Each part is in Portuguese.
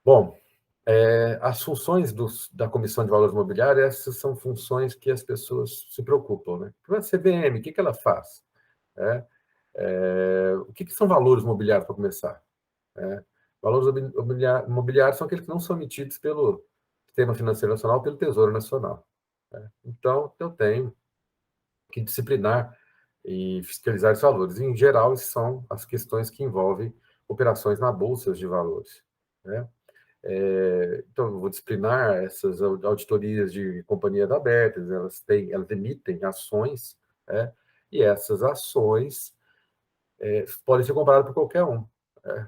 Bom, as funções da Comissão de Valores Mobiliários, essas são funções que as pessoas se preocupam, né? A CVM, o que ela faz? É, o que são valores mobiliários, para começar? É, valores mobiliários são aqueles que não são emitidos pelo Sistema Financeiro Nacional, pelo Tesouro Nacional. Né? Então, eu tenho que disciplinar e fiscalizar esses valores. Em geral, essas são as questões que envolvem operações na bolsa de valores. Né? Então, eu vou disciplinar essas auditorias de companhias abertas, elas emitem ações, né? E essas ações podem ser compradas por qualquer um.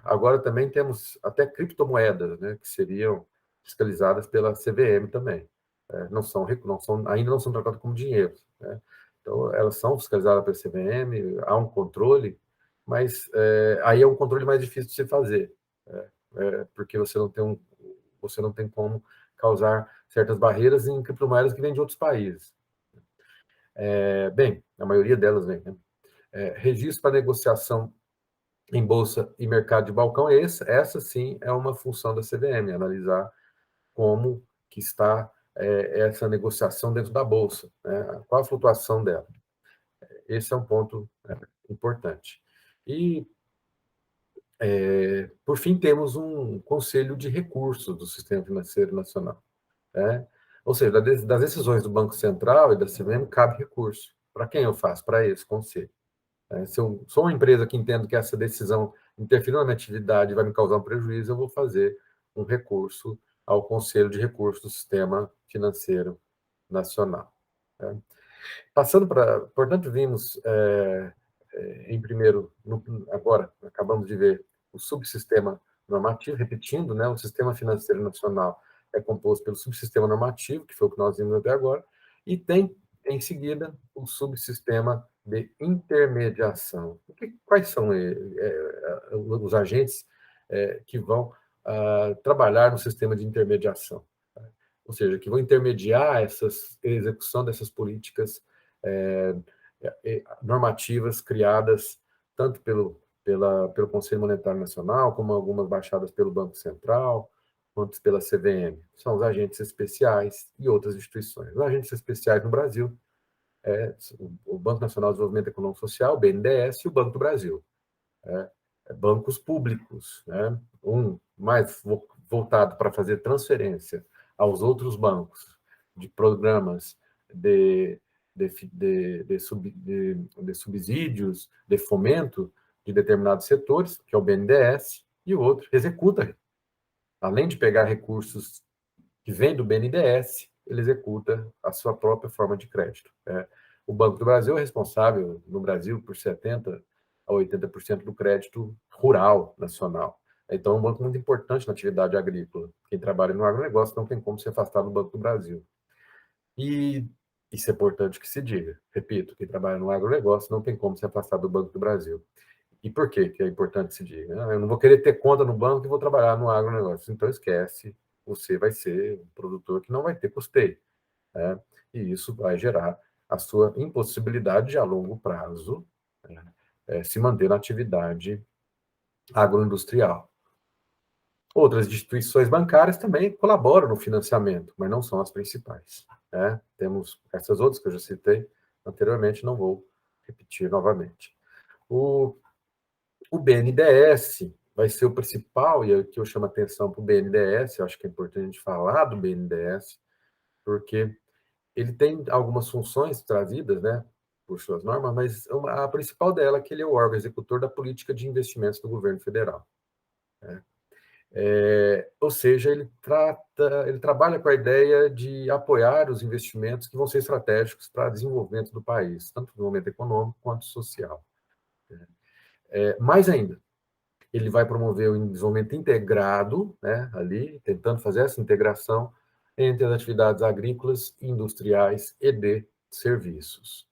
Agora também temos até criptomoedas, né, que seriam fiscalizadas pela CVM também. Ainda não são tratadas como dinheiro. Né? Então, elas são fiscalizadas pela CVM, há um controle, mas aí é um controle mais difícil de se fazer, porque você não tem como causar certas barreiras em criptomoedas que vêm de outros países. Bem, a maioria delas vem. Né? Registro para negociação em bolsa e mercado de balcão, essa sim é uma função da CVM, analisar como que está essa negociação dentro da bolsa, né? Qual a flutuação dela. Esse é um ponto importante. E, por fim, temos um conselho de recursos do Sistema Financeiro Nacional. Né? Ou seja, das decisões do Banco Central e da CVM cabe recurso. Para quem eu faço? Para esse conselho. Se eu sou uma empresa que entendo que essa decisão interferiu na minha atividade e vai me causar um prejuízo, eu vou fazer um recurso ao Conselho de Recursos do Sistema Financeiro Nacional. Né? Passando para... Portanto, vimos, em primeiro, agora, acabamos de ver o subsistema normativo, repetindo, né, o Sistema Financeiro Nacional é composto pelo subsistema normativo, que foi o que nós vimos até agora, e tem, em seguida, o subsistema de intermediação. Quais são os agentes que vão trabalhar no sistema de intermediação? Ou seja, que vão intermediar a execução dessas políticas normativas criadas tanto pelo Conselho Monetário Nacional, como algumas baixadas pelo Banco Central, quanto pela CVM. São os agentes especiais e outras instituições. Os agentes especiais no Brasil o Banco Nacional de Desenvolvimento Econômico e Social, o BNDES, e o Banco do Brasil. Bancos públicos, né? Um mais voltado para fazer transferência aos outros bancos de programas de subsídios, de fomento de determinados setores, que é o BNDES, e o outro executa, além de pegar recursos que vêm do BNDES, ele executa a sua própria forma de crédito. O Banco do Brasil é responsável, no Brasil, por 70% a 80% do crédito rural nacional. Então, é um banco muito importante na atividade agrícola. Quem trabalha no agronegócio não tem como se afastar do Banco do Brasil. E isso é importante que se diga. Repito, quem trabalha no agronegócio não tem como se afastar do Banco do Brasil. E por que é importante se diga? Eu não vou querer ter conta no banco e vou trabalhar no agronegócio. Então, esquece, você vai ser um produtor que não vai ter custeio. Né? E isso vai gerar a sua impossibilidade de, a longo prazo, né, se manter na atividade agroindustrial. Outras instituições bancárias também colaboram no financiamento, mas não são as principais. Né? Temos essas outras que eu já citei anteriormente, não vou repetir novamente. O BNDES vai ser o principal, e aqui eu chamo a atenção para o BNDES, eu acho que é importante a gente falar do BNDES, porque ele tem algumas funções trazidas, né, por suas normas, mas a principal dela é que ele é o órgão executor da política de investimentos do governo federal. Né? Ou seja, ele trabalha com a ideia de apoiar os investimentos que vão ser estratégicos para o desenvolvimento do país, tanto no desenvolvimento econômico quanto social. Mais ainda, ele vai promover o desenvolvimento integrado, né, ali, tentando fazer essa integração entre as atividades agrícolas, industriais e de serviços.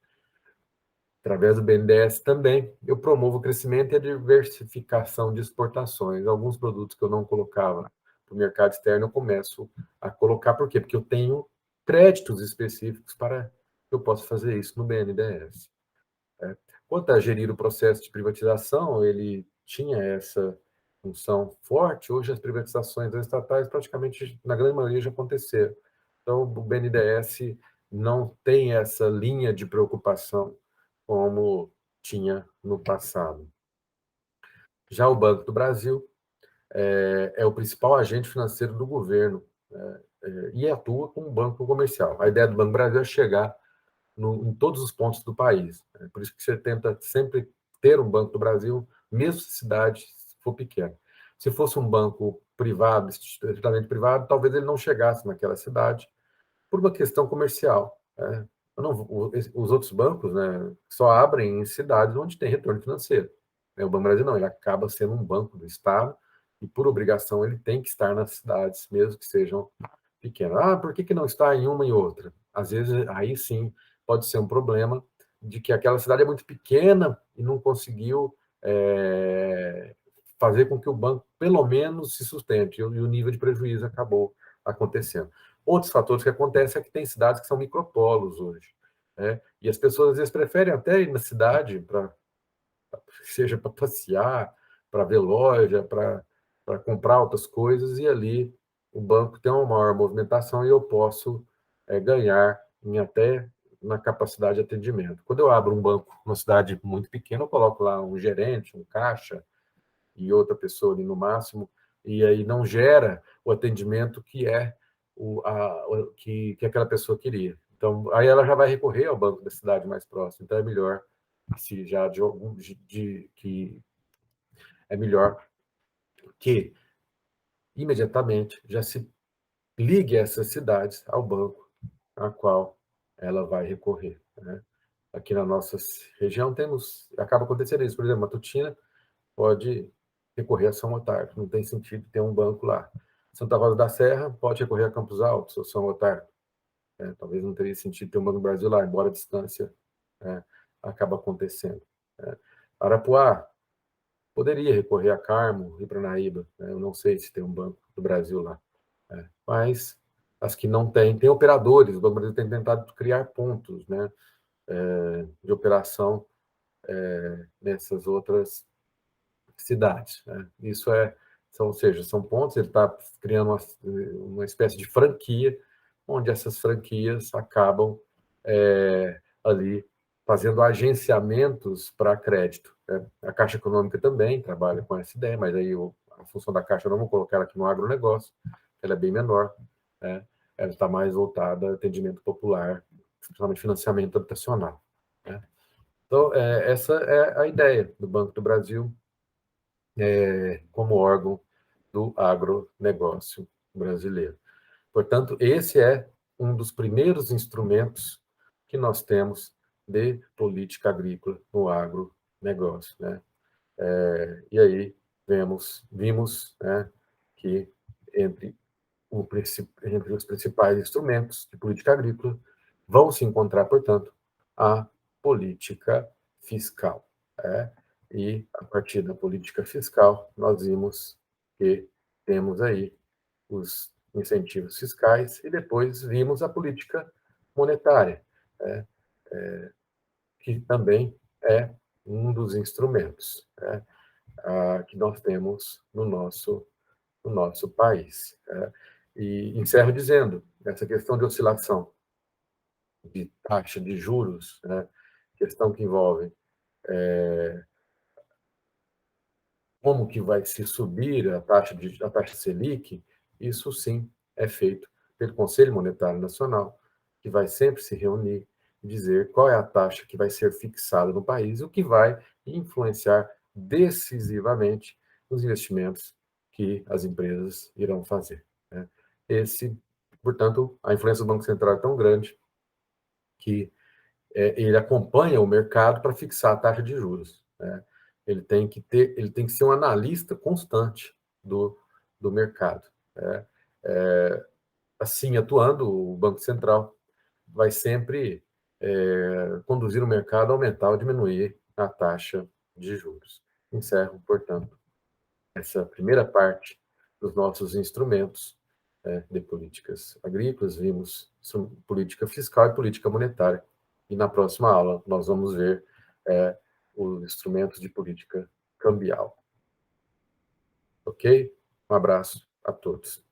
Através do BNDES também, eu promovo o crescimento e a diversificação de exportações. Alguns produtos que eu não colocava para o mercado externo, eu começo a colocar. Por quê? Porque eu tenho créditos específicos para que eu possa fazer isso no BNDES. Quanto a gerir o processo de privatização, ele tinha essa função forte, hoje as privatizações das estatais praticamente, na grande maioria, já aconteceram. Então, o BNDES não tem essa linha de preocupação como tinha no passado. Já o Banco do Brasil é o principal agente financeiro do governo, e atua como um banco comercial. A ideia do Banco do Brasil é chegar em todos os pontos do país. Por isso que você tenta sempre ter um Banco do Brasil, mesmo se a cidade for pequena. Se fosse um banco privado, estritamente privado, talvez ele não chegasse naquela cidade por uma questão comercial. Né? Os outros bancos, né, só abrem em cidades onde tem retorno financeiro. O Banco do Brasil não, ele acaba sendo um banco do Estado e, por obrigação, ele tem que estar nas cidades, mesmo que sejam pequenas. Ah, por que não está em uma e outra? Às vezes, aí sim, pode ser um problema de que aquela cidade é muito pequena e não conseguiu fazer com que o banco, pelo menos, se sustente, e o nível de prejuízo acabou acontecendo. Outros fatores que acontecem é que tem cidades que são micropolos hoje, né? E as pessoas, às vezes, preferem até ir na cidade, seja para passear, para ver loja, para comprar outras coisas, e ali o banco tem uma maior movimentação e eu posso ganhar até na capacidade de atendimento. Quando eu abro um banco numa cidade muito pequena, eu coloco lá um gerente, um caixa e outra pessoa ali no máximo, e aí não gera o atendimento que aquela pessoa queria. Então, aí ela já vai recorrer ao banco da cidade mais próximo. Então, é melhor se já que é melhor que imediatamente já se ligue essas cidades ao banco a qual ela vai recorrer, né? Aqui na nossa região acaba acontecendo isso, por exemplo, Matutina pode recorrer a São Gotardo, não tem sentido ter um banco lá. Santa Rosa da Serra pode recorrer a Campos Altos ou São Gotardo. Talvez não teria sentido ter um banco no Brasil lá, embora a distância acaba acontecendo. Arapuá poderia recorrer a Carmo e Paranaíba, né? Eu não sei se tem um banco do Brasil lá, mas as que não têm, tem operadores, o Banco do Brasil tem tentado criar pontos, né, de operação nessas outras cidades, né? Isso ou seja, são pontos, ele está criando uma espécie de franquia, onde essas franquias acabam ali fazendo agenciamentos para crédito, né? A Caixa Econômica também trabalha com essa ideia, mas aí a função da Caixa, eu não vou colocar ela aqui no agronegócio, ela é bem menor, né? Ela está mais voltada a atendimento popular, principalmente financiamento habitacional, né? Então, essa é a ideia do Banco do Brasil, como órgão do agronegócio brasileiro. Portanto, esse é um dos primeiros instrumentos que nós temos de política agrícola no agronegócio, né? E aí vimos, né, que entre, entre os principais instrumentos de política agrícola vão se encontrar, portanto, a política fiscal, né? E a partir da política fiscal nós vimos que temos aí os incentivos fiscais e depois vimos a política monetária, né, que também é um dos instrumentos, né, que nós temos no nosso país, né. E encerro dizendo, essa questão de oscilação de taxa de juros, né, questão que envolve como que vai se subir a taxa Selic, isso sim é feito pelo Conselho Monetário Nacional, que vai sempre se reunir e dizer qual é a taxa que vai ser fixada no país, o que vai influenciar decisivamente nos investimentos que as empresas irão fazer, né? Portanto, a influência do Banco Central é tão grande que ele acompanha o mercado para fixar a taxa de juros, né? Ele tem que ser um analista constante do mercado, né? Assim, atuando, o Banco Central vai sempre conduzir o mercado a aumentar ou diminuir a taxa de juros. Encerro, portanto, essa primeira parte dos nossos instrumentos de políticas agrícolas, vimos política fiscal e política monetária. E na próxima aula nós vamos ver os instrumentos de política cambial. ok? Um abraço a todos.